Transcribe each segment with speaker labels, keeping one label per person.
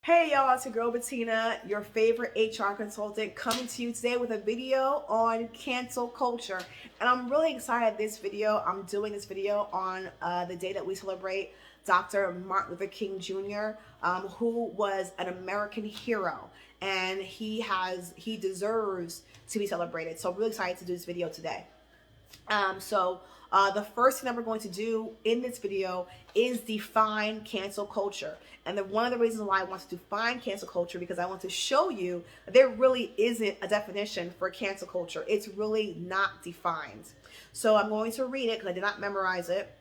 Speaker 1: Hey y'all, it's your girl Bettina, your favorite HR consultant, coming to you today with a video on cancel culture. And I'm really excited I'm doing this video on the day that we celebrate Dr. Martin Luther King Jr., who was an American hero, and he deserves to be celebrated. So I'm really excited to do this video today. The first thing that we're going to do in this video is define cancel culture. And one of the reasons why I want to define cancel culture, because I want to show you that there really isn't a definition for cancel culture. It's really not defined. So I'm going to read it because I did not memorize it.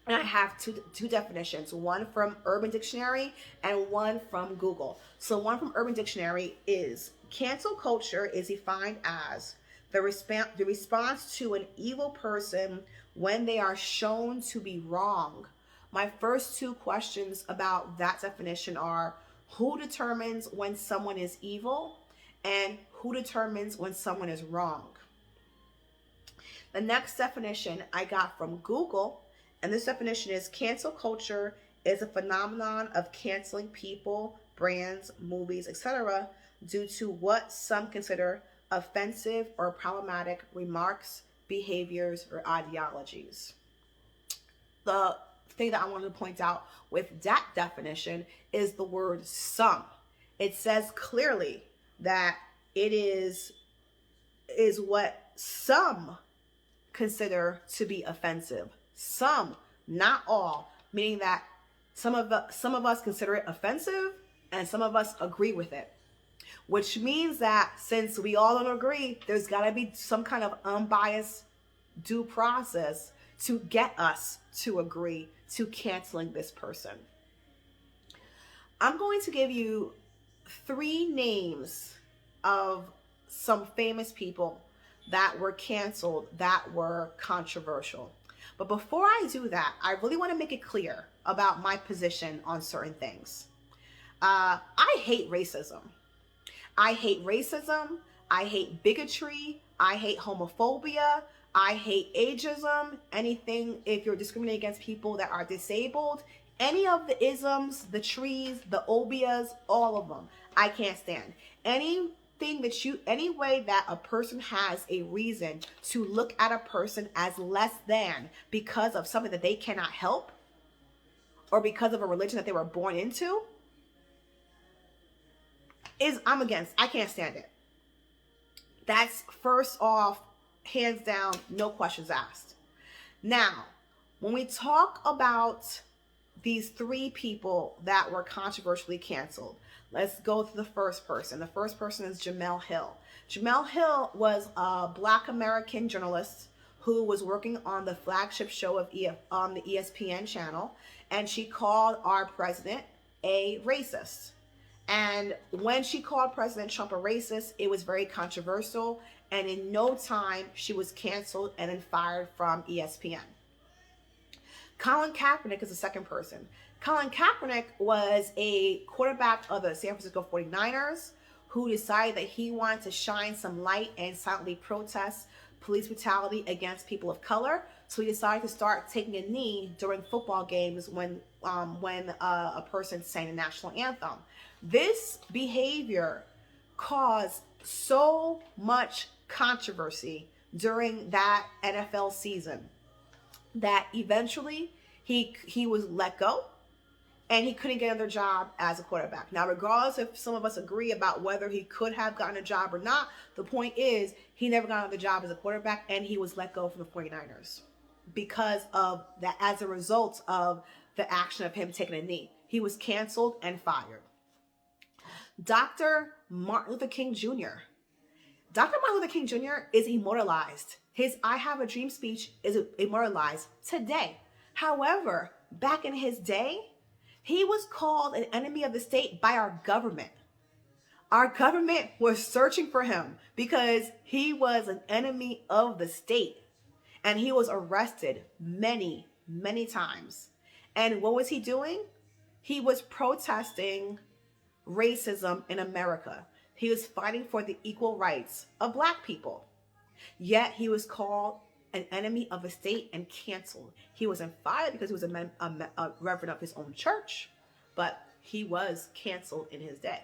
Speaker 1: And I have two definitions, one from Urban Dictionary and one from Google. So one from Urban Dictionary is: cancel culture is defined as the response to an evil person when they are shown to be wrong. My first two questions about that definition are: who determines when someone is evil, and who determines when someone is wrong? The next definition I got from Google, and this definition is: cancel culture is a phenomenon of canceling people, brands, movies, etc. due to what some consider offensive or problematic remarks, behaviors, or ideologies. The thing that I wanted to point out with that definition is the word some. It says clearly that it is what some consider to be offensive. Some, not all, meaning that some of us consider it offensive and some of us agree with it. Which means that since we all don't agree, there's got to be some kind of unbiased due process to get us to agree to canceling this person. I'm going to give you 3 names of some famous people that were canceled, that were controversial. But before I do that, I really want to make it clear about my position on certain things. I hate racism. I hate racism. I hate bigotry. I hate homophobia. I hate ageism. Anything, if you're discriminating against people that are disabled, any of the isms, the trees, the obias, all of them, I can't stand. Any way that a person has a reason to look at a person as less than because of something that they cannot help, or because of a religion that they were born into, I'm against. I can't stand it. That's first off, hands down, no questions asked. Now, when we talk about these 3 people that were controversially canceled, let's go to the first person. The first person is Jemele Hill. Jemele Hill was a Black American journalist who was working on the flagship show on the ESPN channel, and she called our president a racist. And when she called President Trump a racist, it was very controversial, and in no time she was canceled and then fired from ESPN. Colin Kaepernick is the second person. Colin Kaepernick was a quarterback of the San Francisco 49ers who decided that he wanted to shine some light and silently protest police brutality against people of color. So he decided to start taking a knee during football games when a person sang the national anthem. This behavior caused so much controversy during that NFL season that eventually he was let go and he couldn't get another job as a quarterback. Now, regardless if some of us agree about whether he could have gotten a job or not, the point is he never got another job as a quarterback, and he was let go from the 49ers because of that. As a result of the action of him taking a knee, he was canceled and fired. Dr. Martin Luther King Jr. Dr. Martin Luther King Jr. is immortalized. His I Have a Dream speech is immortalized today. However, back in his day, he was called an enemy of the state by our government. Our government was searching for him because he was an enemy of the state. And he was arrested many, many times. And what was he doing? He was protesting racism in America. He was fighting for the equal rights of Black people. Yet he was called an enemy of the state and canceled. He wasn't fired because he was a reverend of his own church, but he was canceled in his day.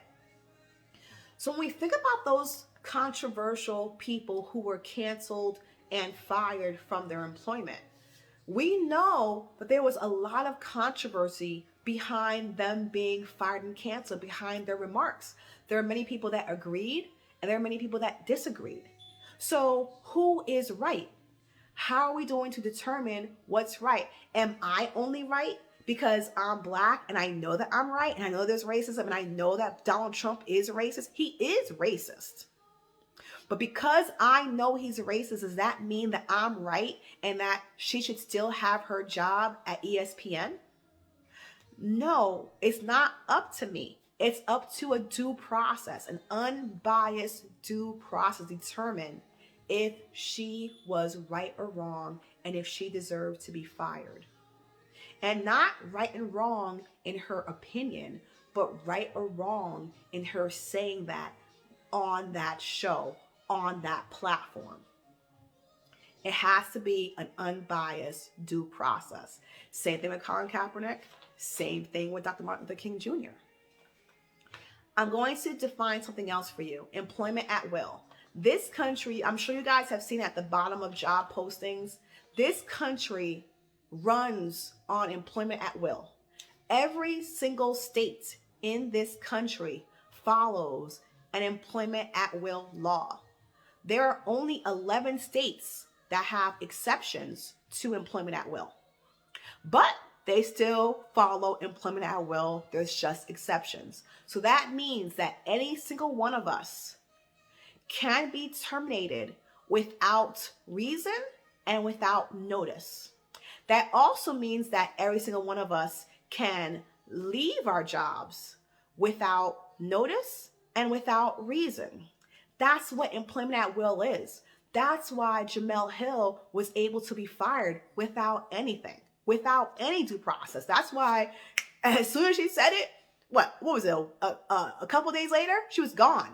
Speaker 1: So when we think about those controversial people who were canceled and fired from their employment, we know that there was a lot of controversy behind them being fired and canceled, behind their remarks. There are many people that agreed and there are many people that disagreed. So who is right? How are we going to determine what's right? Am I only right because I'm black and I know that I'm right and I know there's racism and I know that Donald Trump is racist? He is racist. But because I know he's racist, does that mean that I'm right and that she should still have her job at ESPN? No, it's not up to me. It's up to a due process, an unbiased due process to determine if she was right or wrong and if she deserved to be fired. And not right and wrong in her opinion, but right or wrong in her saying that on that show, on that platform. It has to be an unbiased due process. Same thing with Colin Kaepernick. Same thing with Dr. Martin Luther King Jr. I'm going to define something else for you. Employment at will. This country, I'm sure you guys have seen at the bottom of job postings, this country runs on employment at will. Every single state in this country follows an employment at will law. There are only 11 states that have exceptions to employment at will. But they still follow employment at will. There's just exceptions. So that means that any single one of us can be terminated without reason and without notice. That also means that every single one of us can leave our jobs without notice and without reason. That's what employment at will is. That's why Jemele Hill was able to be fired without anything, without any due process. That's why as soon as she said it, what was it? A couple days later, she was gone.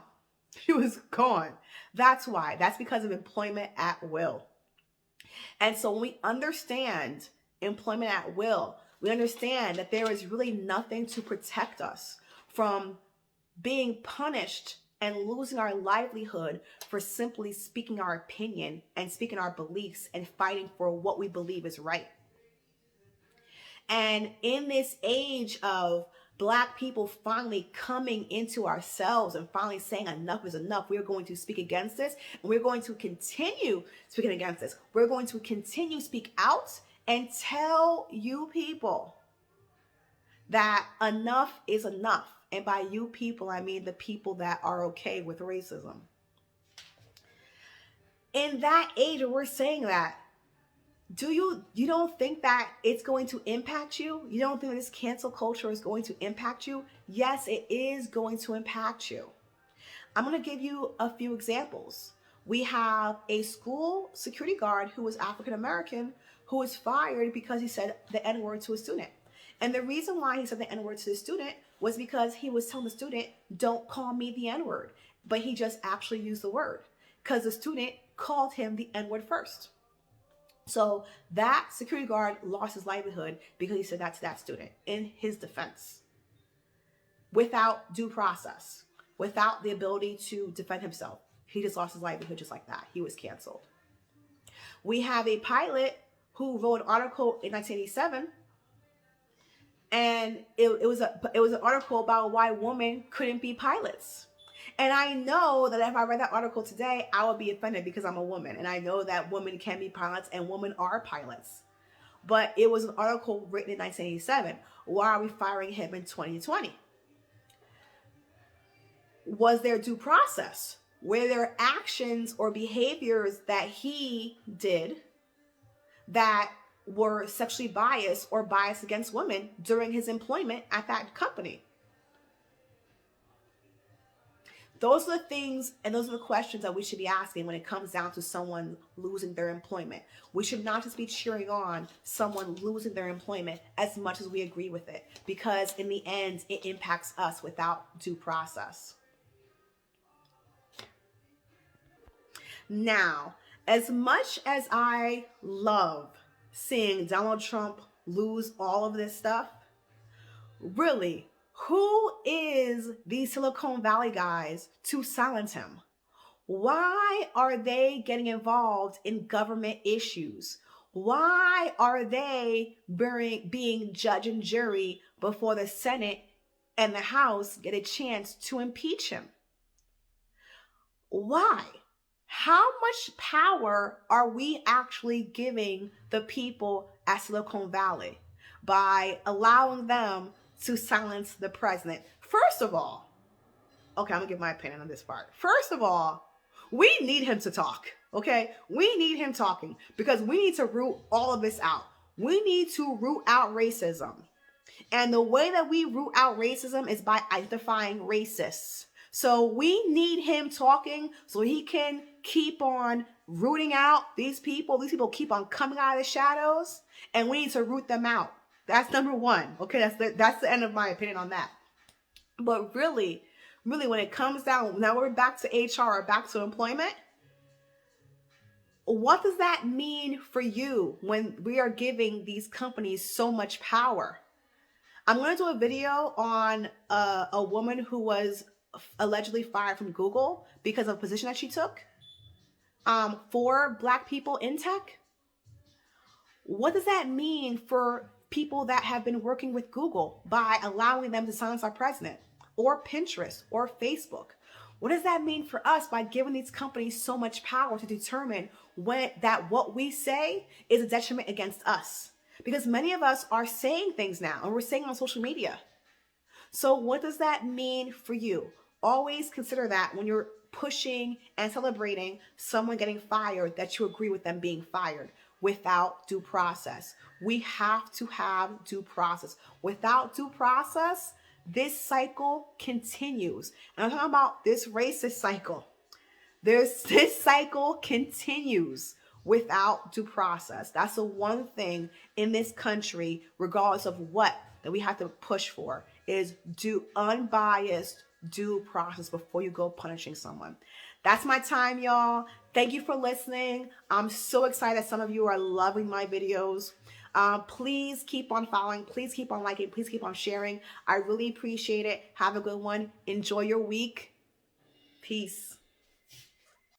Speaker 1: She was gone. That's why. That's because of employment at will. And so when we understand employment at will, we understand that there is really nothing to protect us from being punished and losing our livelihood for simply speaking our opinion and speaking our beliefs and fighting for what we believe is right. And in this age of Black people finally coming into ourselves and finally saying enough is enough, we're going to speak against this, and we're going to continue speaking against this. We're going to continue to speak out and tell you people that enough is enough. And by you people, I mean the people that are okay with racism. In that age where we're saying that, you don't think that it's going to impact you? You don't think this cancel culture is going to impact you? Yes, it is going to impact you. I'm going to give you a few examples. We have a school security guard who was African American who was fired because he said the N-word to a student. And the reason why he said the N-word to the student was because he was telling the student, don't call me the N-word. But he just actually used the word because the student called him the N-word first. So that security guard lost his livelihood because he said that to that student in his defense. Without due process, without the ability to defend himself. He just lost his livelihood just like that. He was canceled. We have a pilot who wrote an article in 1987. And it was an article about why women couldn't be pilots. And I know that if I read that article today, I would be offended because I'm a woman. And I know that women can be pilots and women are pilots. But it was an article written in 1987. Why are we firing him in 2020? Was there due process? Were there actions or behaviors that he did that were sexually biased or biased against women during his employment at that company? Those are the things and those are the questions that we should be asking when it comes down to someone losing their employment. We should not just be cheering on someone losing their employment as much as we agree with it, because in the end, it impacts us without due process. Now, as much as I love seeing Donald Trump lose all of this stuff, really, Who is these Silicon Valley guys to silence him? Why are they getting involved in government issues? Why are they being judge and jury before the Senate and the House get a chance to impeach him? Why? How much power are we actually giving the people at Silicon Valley by allowing them to silence the president? First of all, okay, I'm gonna give my opinion on this part. First of all, we need him to talk, okay? We need him talking because we need to root all of this out. We need to root out racism. And the way that we root out racism is by identifying racists. So we need him talking so he can keep on rooting out these people. These people keep on coming out of the shadows, and we need to root them out. That's number one. Okay, that's the end of my opinion on that. But really, when it comes down, now we're back to HR, back to employment. What does that mean for you when we are giving these companies so much power? I'm going to do a video on a woman who was allegedly fired from Google because of a position that she took for Black people in tech. What does that mean for people that have been working with Google by allowing them to silence our president, or Pinterest, or Facebook? What does that mean for us by giving these companies so much power to determine what we say is a detriment against us? Because many of us are saying things now, and we're saying on social media. So what does that mean for you? Always consider that when you're pushing and celebrating someone getting fired, that you agree with them being fired without due process. We have to have due process. Without due process, this cycle continues. And I'm talking about this racist cycle. This cycle continues without due process. That's the one thing in this country, regardless of what, that we have to push for, is unbiased due process before you go punishing someone. That's my time, y'all. Thank you for listening. I'm so excited that some of you are loving my videos. Please keep on following. Please keep on liking. Please keep on sharing. I really appreciate it. Have a good one. Enjoy your week. Peace.